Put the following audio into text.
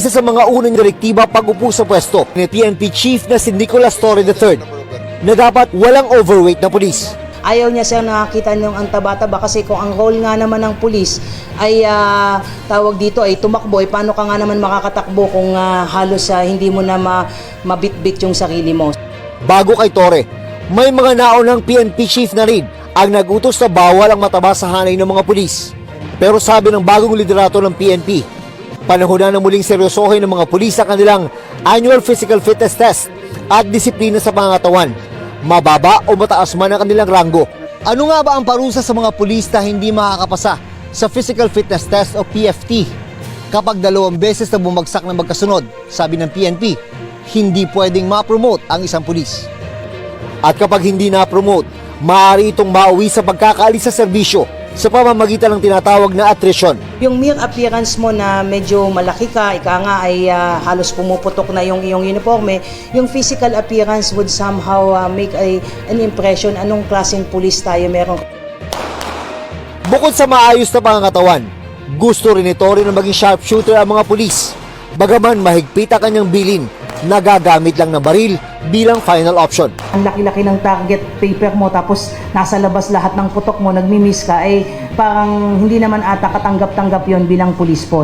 isa sa mga unang direktiba pag-upo sa pwesto ni PNP Chief na si Nicolas Torre III na dapat walang overweight na pulis. Ayaw niya siya nakakita ng ang taba-taba kasi kung ang role nga naman ng pulis ay tawag dito ay tumakbo, ay paano ka nga naman makakatakbo kung halos hindi mo na mabitbit yung sarili mo. Bago kay Torre, may mga naunang PNP chief na rin ang nagutos na bawal ang mataba sa hanay ng mga pulis. Pero sabi ng bagong liderato ng PNP, panahon na muling seryosohin ng mga pulis ang kanilang annual physical fitness test at disiplina sa pangangatawan, mababa o mataas man ang kanilang ranggo. Ano nga ba ang parusa sa mga pulis na hindi makakapasa sa physical fitness test o PFT? Kapag 2 beses na bumagsak na magkasunod, sabi ng PNP, hindi pwedeng ma-promote ang isang pulis. At kapag hindi na-promote, maaari itong mauwi sa pagkakaalis sa serbisyo sa pamamagitan ng tinatawag na attrition. Yung mere appearance mo na medyo malaki ka, ika nga ay halos pumuputok na yung iyong uniforme, yung physical appearance would somehow make an impression anong klaseng pulis tayo meron. Bukod sa maayos na pangangatawan, gusto rin ni Torre na maging sharpshooter ang mga pulis. Bagaman mahigpit ang kanyang bilin, nagagamit lang ng baril bilang final option. Ang laki-laki ng target paper mo tapos nasa labas lahat ng putok mo, nagmi-miss ka, parang hindi naman ata katanggap-tanggap yon bilang pulis po.